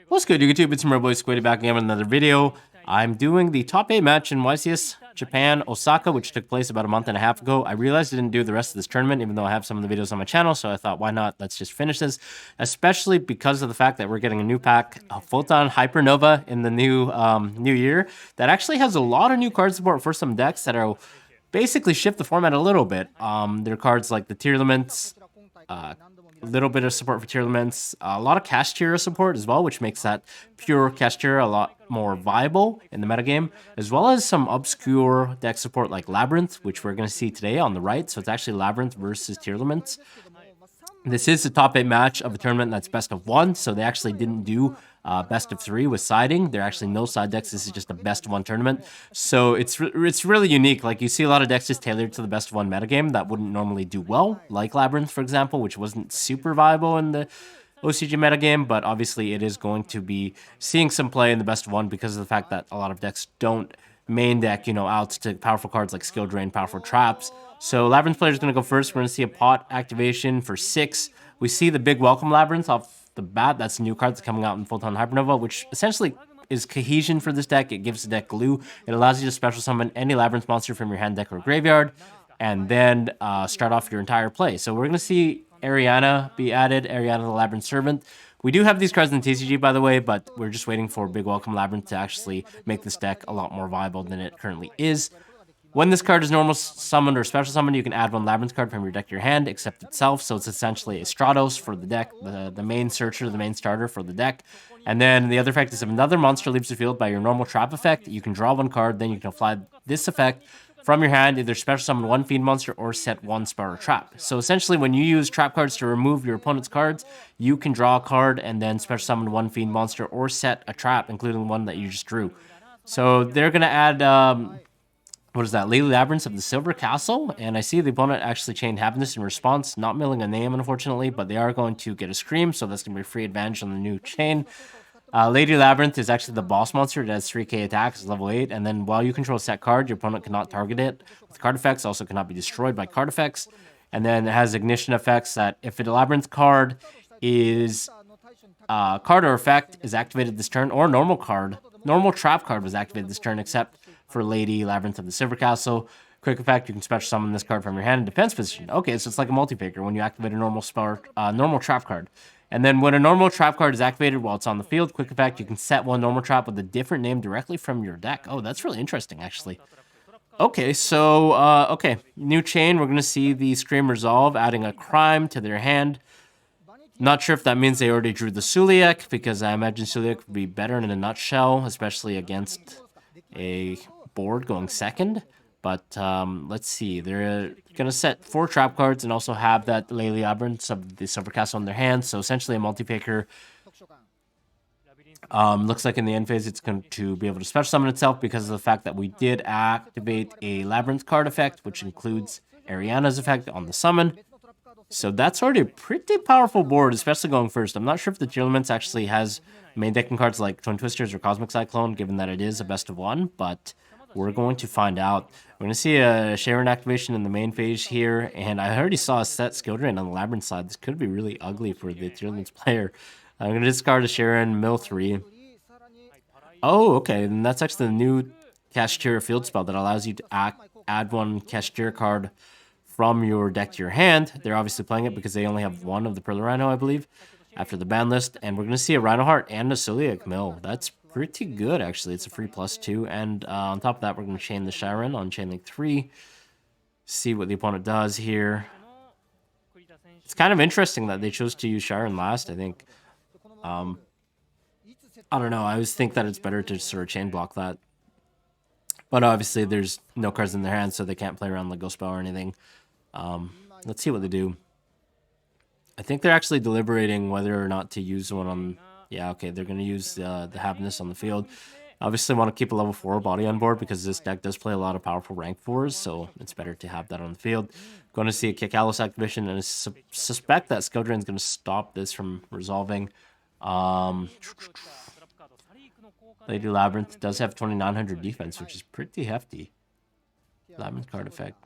What's good, YouTube? It's my boy Squiddy back again with another video. I'm doing the top 8 match in YCS Japan, Osaka, which took place about a month and a half ago. I realized I didn't do the rest of this tournament, even though I have some of the videos on my channel, so I thought, why not? Let's just finish this, especially because of the fact that we're getting a new pack, Photon Hypernova, in the new year, that actually has a lot of new card support for some decks that are basically shift the format a little bit. There are cards like the Tearlaments, a little bit of support for Tearlaments, a lot of Kashtira support as well, which makes that pure Kashtira a lot more viable in the metagame, as well as some obscure deck support like Labrynth, which we're going to see today on the right. So it's actually Labrynth versus Tearlaments. This is the top 8 match of a tournament that's best of 1, so they actually didn't do best of 3 with siding. There are actually no side decks. This is just a best of 1 tournament. So it's really unique. Like, you see a lot of decks just tailored to the best of 1 metagame that wouldn't normally do well, like Labrynth, for example, which wasn't super viable in the OCG metagame, but obviously it is going to be seeing some play in the best of 1 because of the fact that a lot of decks don't main deck, out to powerful cards like Skill Drain, powerful traps. So Labrynth player is going to go first. We're going to see a pot activation for 6. We see the big welcome Labrynth off the bat. That's a new card that's coming out in Photon Hypernova, which essentially is cohesion for this deck. It gives the deck glue. It allows you to special summon any Labrynth monster from your hand, deck, or graveyard, and then start off your entire play. So we're going to see Ariana be added, Ariana the Labrynth Servant. We do have these cards in TCG, by the way, but we're just waiting for Big Welcome Labrynth to actually make this deck a lot more viable than it currently is. When this card is normal summoned or special summoned, you can add one Labrynth card from your deck to your hand, except itself. So it's essentially a Stratos for the deck, the main searcher, the main starter for the deck. And then the other effect is if another monster leaves the field by your normal trap effect, you can draw one card, then you can apply this effect from your hand, either special summon one fiend monster or set one spell or trap. So essentially, when you use trap cards to remove your opponent's cards, you can draw a card and then special summon one fiend monster or set a trap, including one that you just drew. So they're going to add... what is that? Lady Labrynth of the Silver Castle. And I see the opponent actually chained Happiness in response. Not milling a name, unfortunately, but they are going to get a Scream, so that's going to be a free advantage on the new chain. Lady Labrynth is actually the boss monster. It has 3k attack, it's level 8. And then while you control a set card, your opponent cannot target it with card effects. Also cannot be destroyed by card effects. And then it has ignition effects that if a Labrynth card is... card or effect is activated this turn, or normal trap card was activated this turn, except for Lady Labrynth of the Silver Castle. Quick effect, you can special summon this card from your hand in defense position. Okay, so it's like a multi-faker when you activate a normal spell, normal trap card. And then when a normal trap card is activated while it's on the field, quick effect, you can set one normal trap with a different name directly from your deck. Oh, that's really interesting, actually. Okay, so, okay, new chain, we're going to see the Scream resolve, adding a crime to their hand. Not sure if that means they already drew the Suliek, because I imagine Suliek would be better in a nutshell, especially against a board going second. But let's see, they're going to set 4 trap cards and also have that Lady Labrynth of the Silver Castle in their hands. So essentially a multi-faker. Looks like in the end phase it's going to be able to special summon itself because of the fact that we did activate a Labrynth card effect, which includes Ariana's effect on the summon. So that's already a pretty powerful board, especially going first. I'm not sure if the Tearlaments actually has main decking cards like Twin Twisters or Cosmic Cyclone, given that it is a best of 1, but we're going to find out. We're going to see a Sharon activation in the main phase here, and I already saw a set Skill Drain on the Labrynth side. This could be really ugly for the Tearlaments player. I'm going to discard a Sharon, mill 3. Oh, okay, and that's actually the new Kashtira field spell that allows you to add one Kashtira card from your deck to your hand. They're obviously playing it because they only have one of the Pearl Rhino, I believe, after the ban list. And we're going to see a Rhino Heart and a Suliek Mill. That's pretty good, actually. It's a free +2. And on top of that, we're going to chain the Sharon on Chain Link 3. See what the opponent does here. It's kind of interesting that they chose to use Sharon last, I think. I don't know. I always think that it's better to sort of chain block that. But obviously, there's no cards in their hand, so they can't play around the Ghost Spell or anything. Let's see what they do. I think they're actually deliberating whether or not to use one on... Yeah, okay, they're going to use the Happiness on the field. Obviously, want to keep a level 4 body on board because this deck does play a lot of powerful rank 4s, so it's better to have that on the field. Going to see a Kikalos activation, and I suspect that Skill Drain is going to stop this from resolving. Lady Labrynth does have 2,900 defense, which is pretty hefty. Labrynth card effect.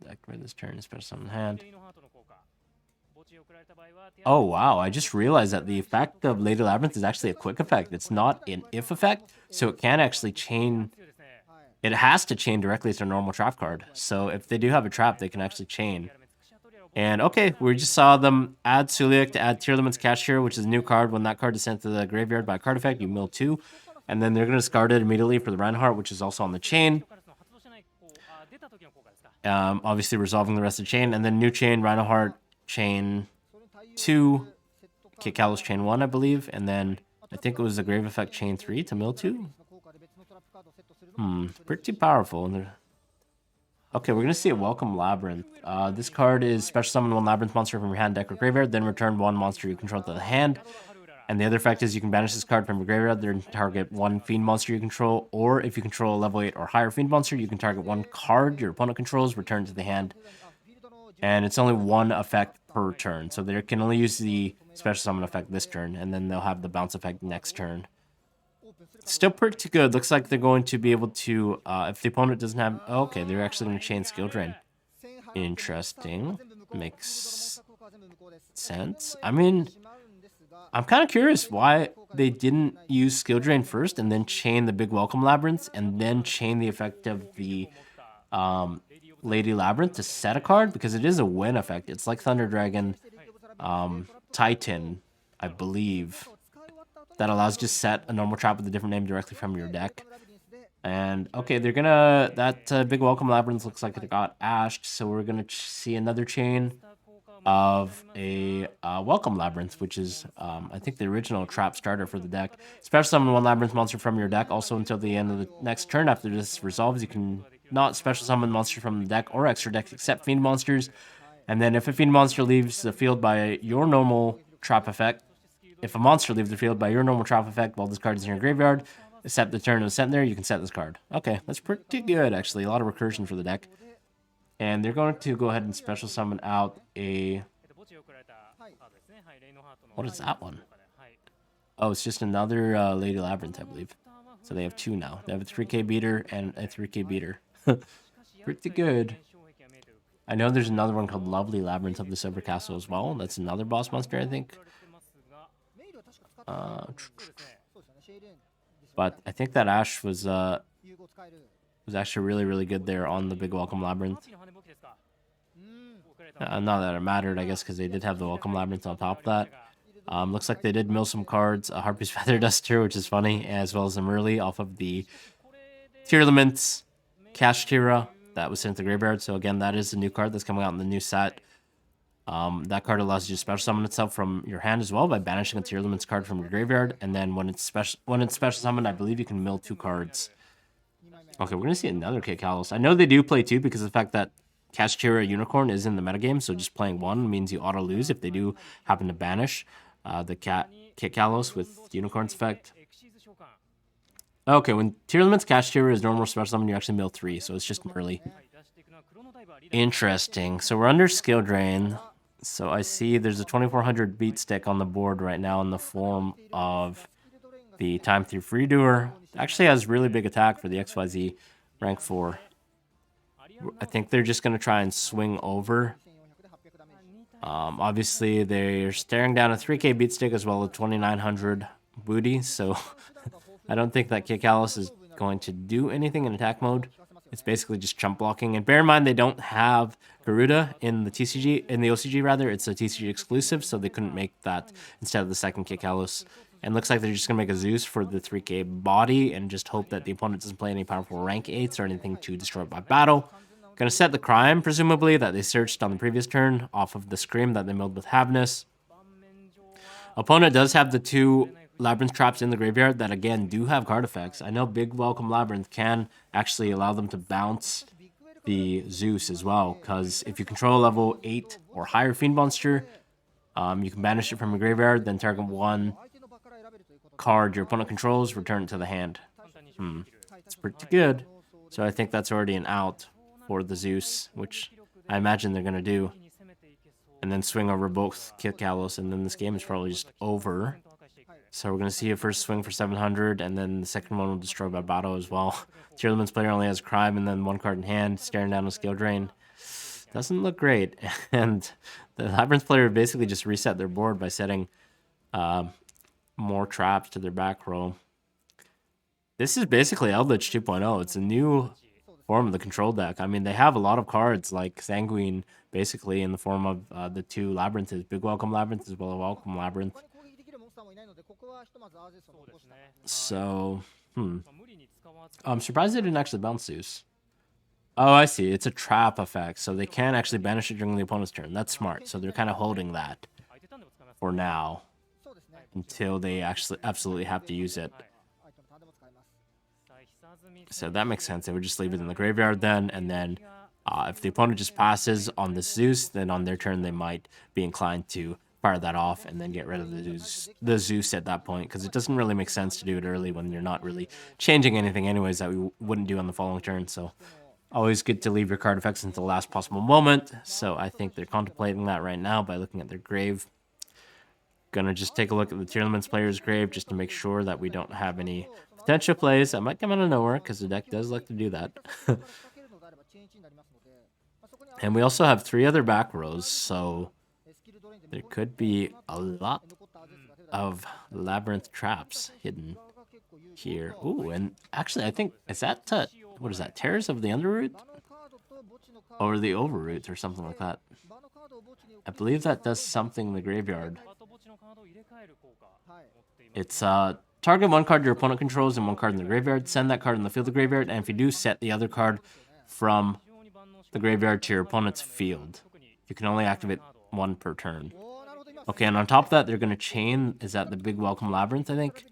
Activate this turn, special summon hand. Oh, wow. I just realized that the effect of Lady Labrynth is actually a quick effect. It's not an if effect, so it can actually chain. It has to chain directly to a normal trap card. So if they do have a trap, they can actually chain. And okay, we just saw them add Suliak to add Tearlaments Kashtira, which is a new card. When that card is sent to the graveyard by a card effect, you mill 2. And then they're going to discard it immediately for the Reinhardt, which is also on the chain. Obviously resolving the rest of the chain. And then new chain, Reinhardt, chain 2, Kikalos chain 1, I believe. And then I think it was the Grave Effect chain 3 to mill 2. Pretty powerful. Okay, we're going to see a Welcome Labrynth. This card is special summon 1 Labrynth monster from your hand, deck, or graveyard, then return 1 monster you control to the hand. And the other effect is you can banish this card from your graveyard, then target 1 Fiend monster you control, or if you control a level 8 or higher Fiend monster, you can target 1 card your opponent controls, return to the hand. And it's only 1 effect per turn, so they can only use the special summon effect this turn, and then they'll have the bounce effect next turn. Still pretty good. Looks like they're going to be able to, if the opponent doesn't have... Oh, okay, they're actually going to chain Skill Drain. Interesting. Makes sense. I mean, I'm kind of curious why they didn't use Skill Drain first and then chain the big Welcome Labrynths and then chain the effect of the Lady Labrynth to set a card, because it is a win effect. It's like Thunder Dragon Titan, I believe, that allows you to set a normal trap with a different name directly from your deck. And okay, they're gonna... That big Welcome Labrynth looks like it got ashed, so we're gonna see another chain of a Welcome Labrynth, which is, I think, the original trap starter for the deck. Special summon 1 Labrynth monster from your deck. Also, until the end of the next turn after this resolves, you can not special summon monsters from the deck or extra decks except Fiend monsters. And then if a Fiend monster leaves the field by your normal trap effect, if a monster leaves the field by your normal trap effect while this card is in your graveyard, except the turn it was sent there, you can set this card. Okay, that's pretty good, actually. A lot of recursion for the deck. And they're going to go ahead and special summon out a... What is that one? Oh, it's just another Lady Labrynth, I believe. So they have 2 now. They have a 3k beater and a 3k beater. Pretty good. I know there's another one called Lovely Labrynth of the Silver Castle as well. That's another boss monster, I think. But I think that Ash was actually really, really good there on the big Welcome Labrynth. Not that it mattered, I guess, because they did have the Welcome Labrynth on top of that. Looks like they did mill some cards. A Harpy's Feather Duster, which is funny, as well as a Merly off of the Tearlaments, Kashtira that was sent to the graveyard. So again, that is the new card that's coming out in the new set. That card allows you to special summon itself from your hand as well by banishing a Tearlaments card from your graveyard. And then when it's special summoned, I believe you can mill 2 cards. Okay, we're gonna see another Kikalos. I know they do play 2 because of the fact that Kashtira Unicorn is in the metagame, so just playing 1 means you auto lose if they do happen to banish the Kikalos with Unicorn's effect. Okay, when Tearlaments Kashtira is normal special summon, you actually mill 3, so it's just Merly. Interesting. So we're under Skill Drain. So I see there's a 2400 beat stick on the board right now in the form of the Time 3 Freedoer. Actually has really big attack for the XYZ rank 4. I think they're just going to try and swing over. Obviously, they're staring down a 3k beat stick as well as 2900 booty. So I don't think that Kikalos is going to do anything in attack mode. It's basically just chump blocking. And bear in mind, they don't have Garuda in the TCG, in the OCG rather. It's a TCG exclusive, so they couldn't make that instead of the second Kikalos. And looks like they're just going to make a Zeus for the 3k body and just hope that the opponent doesn't play any powerful rank 8s or anything to destroy it by battle. Going to set the Crime, presumably, that they searched on the previous turn off of the Scream that they milled with Havness. Opponent does have the 2 Labrynth traps in the graveyard that, again, do have card effects. I know Big Welcome Labrynth can actually allow them to bounce the Zeus as well, because if you control a level 8 or higher Fiend monster, you can banish it from your graveyard, then target 1 card your opponent controls, return it to the hand. It's pretty good. So I think that's already an out for the Zeus, which I imagine they're going to do. And then swing over both Kikalos, and then this game is probably just over. So we're going to see a first swing for 700, and then the second one will destroy by battle as well. Tearlaments player only has Crime and then 1 card in hand, staring down a Skill Drain. Doesn't look great. And the Labrynth player basically just reset their board by setting more traps to their back row. This is basically Eldritch 2.0. It's a new form of the control deck. I mean, they have a lot of cards like Sanguine, basically in the form of the two Labyrinths, Big Welcome Labyrinth as well as Welcome Labyrinth. So, I'm surprised they didn't actually bounce Zeus. Oh, I see. It's a trap effect, so they can actually banish it during the opponent's turn. That's smart. So they're kind of holding that for now until they actually absolutely have to use it. So that makes sense. They would just leave it in the graveyard then, and then if the opponent just passes on the Zeus, then on their turn they might be inclined to fire that off and then get rid of the Zeus at that point, because it doesn't really make sense to do it early when you're not really changing anything anyways that we wouldn't do on the following turn. So always good to leave your card effects until the last possible moment. So I think they're contemplating that right now by looking at their grave. Gonna just take a look at the Tearlaments player's grave just to make sure that we don't have any potential plays that might come out of nowhere, because the deck does like to do that. And we also have 3 other back rows, so there could be a lot of Labrynth traps hidden here. Ooh, and actually I think, is that, what is that, Tears of the Underroot? Or the Overroot or something like that. I believe that does something in the graveyard. It's target one card your opponent controls and one card in the graveyard. Send that card in the field of the graveyard, and if you do, set the other card from the graveyard to your opponent's field. You can only activate 1 per turn. Okay, and on top of that, they're going to chain, is that the Big Welcome Labyrinth, I think,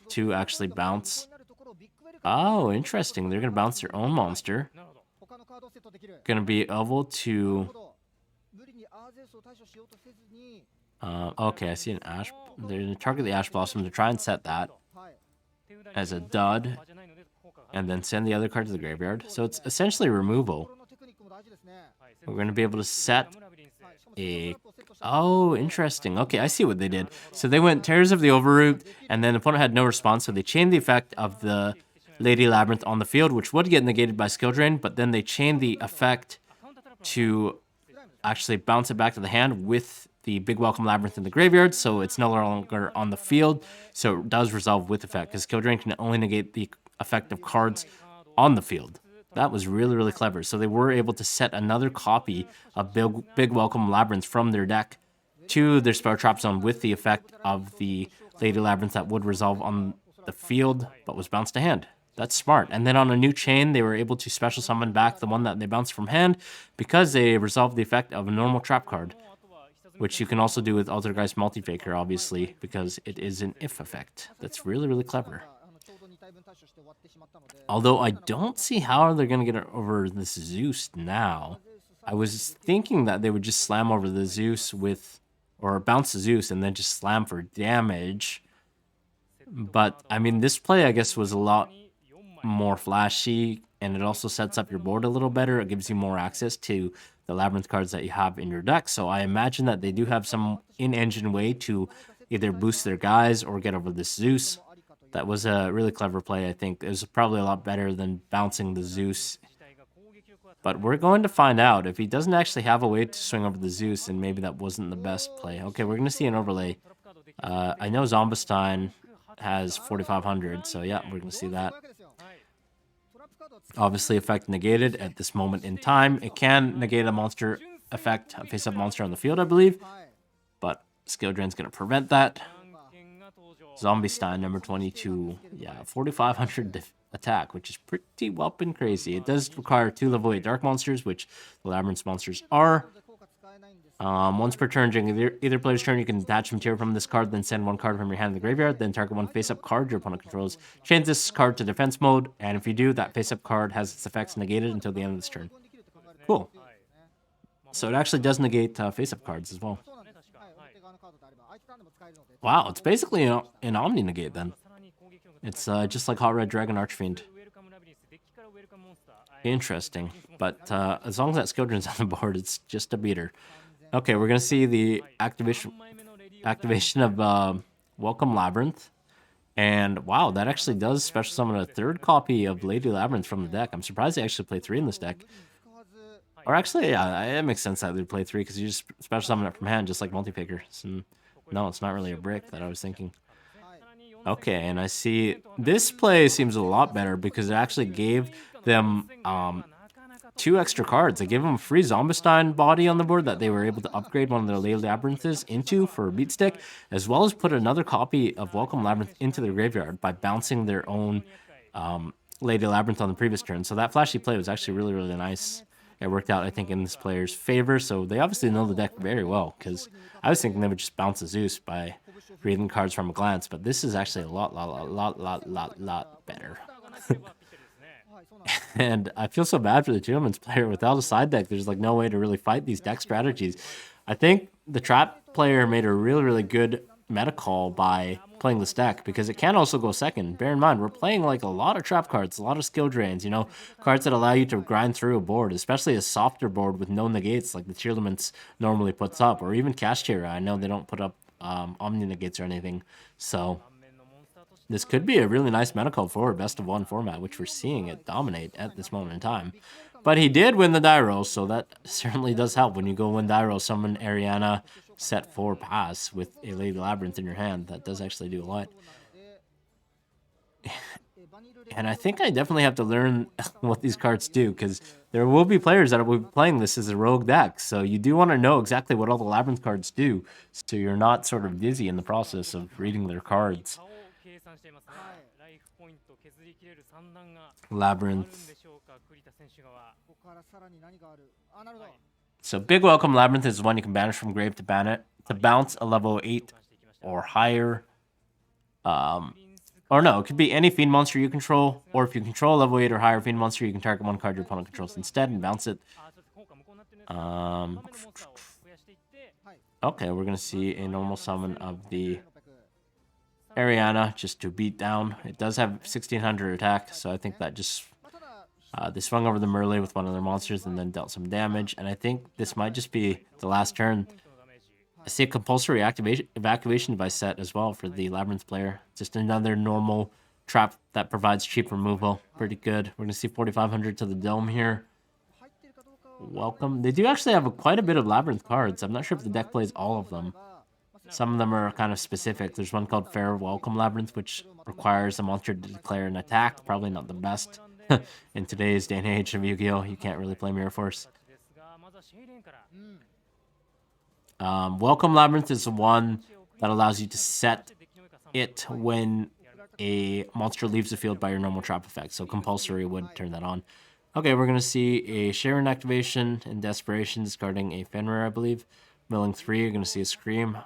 to actually bounce. Oh, interesting. They're going to bounce their own monster. Going to be able to... okay, I see an Ash. They're going to target the Ash Blossom to try and set that as a dud, and then send the other card to the graveyard. So it's essentially removal. We're going to be able to set a... Oh, interesting. Okay, I see what they did. So they went Tears of the Overroot, and then the opponent had no response, so they chained the effect of the Lady Labrynth on the field, which would get negated by skill drain, but then they chained the effect to actually bounce it back to the hand with the Big Welcome Labyrinth in the graveyard, so it's no longer on the field, so it does resolve with effect, because skill drain can only negate the effect of cards on the field. That was really, really clever. So they were able to set another copy of Big Welcome Labyrinth from their deck to their Spell Trap Zone with the effect of the Lady Labrynth that would resolve on the field, but was bounced to hand. That's smart. And then on a new chain, they were able to special summon back the one that they bounced from hand because they resolved the effect of a normal trap card, which you can also do with Altergeist Multifaker, obviously, because it is an if effect. That's really, really clever. Although I don't see how they're going to get over this Zeus now. I was thinking that they would just slam over the Zeus with, or bounce the Zeus and then just slam for damage. But, I mean, this play, I guess, was a lot more flashy, and it also sets up your board a little better. It gives you more access to the Labrynth cards that you have in your deck. So I imagine that they do have some in-engine way to either boost their guys or get over this Zeus. That was a really clever play, I think. It was probably a lot better than bouncing the Zeus. But we're going to find out. If he doesn't actually have a way to swing over the Zeus, then maybe that wasn't the best play. Okay, we're going to see an overlay. I know Zombestein has 4,500, so yeah, we're going to see that. Obviously, effect negated at this moment in time. It can negate a monster effect, a face-up monster on the field, I believe. But Skill Drain's going to prevent that. Zombestein, number 22. Yeah, 4,500 attack, which is pretty whopping crazy. It does require 2 level 8 dark monsters, which the Labyrinth monsters are. Once per turn, during either player's turn, you can detach material from this card, then send 1 card from your hand to the graveyard, then target 1 face-up card your opponent controls. Change this card to defense mode, and if you do, that face-up card has its effects negated until the end of this turn. Cool. So it actually does negate face-up cards as well. Wow, it's basically an Omni-negate then. It's just like Hot Red Dragon Archfiend. Interesting. But as long as that skill drain's on the board, it's just a beater. Okay, we're going to see the activation of Welcome Labrynth. And wow, that actually does special summon a 3rd copy of Lady Labrynth from the deck. I'm surprised they actually play 3 in this deck. Or actually, yeah, it makes sense that they'd play 3 because you just special summon it from hand, just like multi-picker. So, no, it's not really a brick that I was thinking. Okay, and I see this play seems a lot better because it actually gave them 2 extra cards. They gave them a free Zombestein body on the board that they were able to upgrade one of their Lady Labyrinths into for a beat stick, as well as put another copy of Welcome Labyrinth into their graveyard by bouncing their own Lady Labyrinth on the previous turn. So that flashy play was actually really, really nice. It worked out, I think, in this player's favor. So they obviously know the deck very well, because I was thinking they would just bounce a Zeus by reading cards from a glance, but this is actually a lot better. And I feel so bad for the Tearlaments player. Without a side deck, there's like no way to really fight these deck strategies. I think the trap player made a really, really good meta call by playing this deck, because it can also go second. Bear in mind, we're playing like a lot of trap cards, a lot of skill drains, you know, cards that allow you to grind through a board, especially a softer board with no negates like the Tearlaments normally puts up, or even Kashtira. I know they don't put up Omni negates or anything, so this could be a really nice meta call for a best of 1 format, which we're seeing it dominate at this moment in time. But he did win the die roll, so that certainly does help. When you go win die roll, summon Ariana, set 4 pass with a Lady Labyrinth in your hand. That does actually do a lot. And I think I definitely have to learn what these cards do, because there will be players that will be playing this as a rogue deck. So you do want to know exactly what all the Labyrinth cards do, so you're not sort of dizzy in the process of reading their cards. Labrynth. So big welcome Labrynth is one you can banish from grave to ban it. To bounce a level 8 or higher. Or no, it could be any fiend monster you control, or if you control a level 8 or higher fiend monster, you can target 1 card your opponent controls instead and bounce it. Okay, we're gonna see a normal summon of the Ariana just to beat down. It does have 1600 attack, so I think that just they swung over the Merle with one of their monsters and then dealt some damage. And I think this might just be the last turn. I see a compulsory evacuation device set as well for the Labyrinth player. Just another normal trap that provides cheap removal. Pretty good. We're gonna see 4500 to the dome here. Welcome. They do actually have quite a bit of Labyrinth cards. I'm not sure if the deck plays all of them. Some of them are kind of specific. There's one called Fair Welcome Labyrinth, which requires a monster to declare an attack. Probably not the best in today's day and age of Yu-Gi-Oh! You can't really play Mirror Force. Welcome Labyrinth is the one that allows you to set it when a monster leaves the field by your normal trap effect. So compulsory would turn that on. Okay, we're going to see a Sharon activation in Desperation, discarding a Fenrir, I believe. Milling 3, you're going to see a Scream.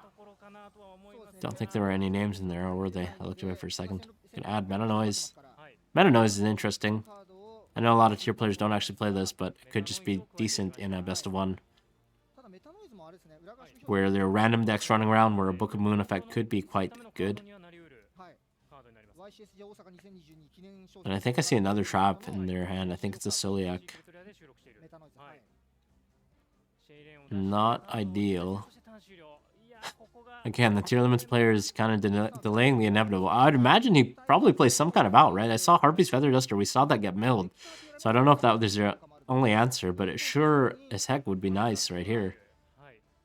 Don't think there were any names in there, or were they? I looked away for a second. You can add Meta Noise. Meta Noise is interesting. I know a lot of tier players don't actually play this, but it could just be decent in a best of 1. Where there are random decks running around where a Book of Moon effect could be quite good. And I think I see another trap in their hand. I think it's a Soliak. Not ideal. Again, the Tearlaments player is kind of delaying the inevitable. I'd imagine he probably plays some kind of out, right? I saw Harpy's Feather Duster. We saw that get milled. So I don't know if that was their only answer, but it sure as heck would be nice right here.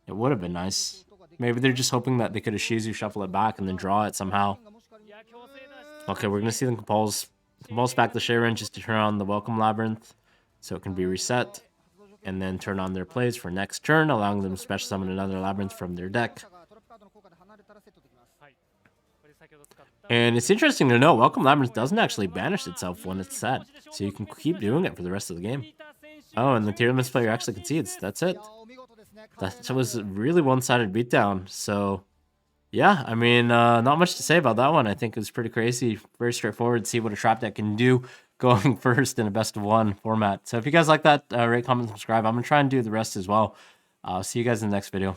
It would have been nice. Maybe they're just hoping that they could have Shizu shuffle it back and then draw it somehow. Okay, we're going to see them compulse back the Sharon just to turn on the Welcome Labyrinth so it can be reset. And then turn on their plays for next turn, allowing them to special summon another Labyrinth from their deck. And it's interesting to know, Welcome Labyrinth doesn't actually banish itself when it's set. So you can keep doing it for the rest of the game. Oh, and the Tearlaments player actually concedes. That's it. That was a really one-sided beatdown. So, yeah, I mean, not much to say about that one. I think it was pretty crazy. Very straightforward. See what a trap deck can do going first in a best of 1 format. So if you guys like that, rate, comment, subscribe. I'm going to try and do the rest as well. I'll see you guys in the next video.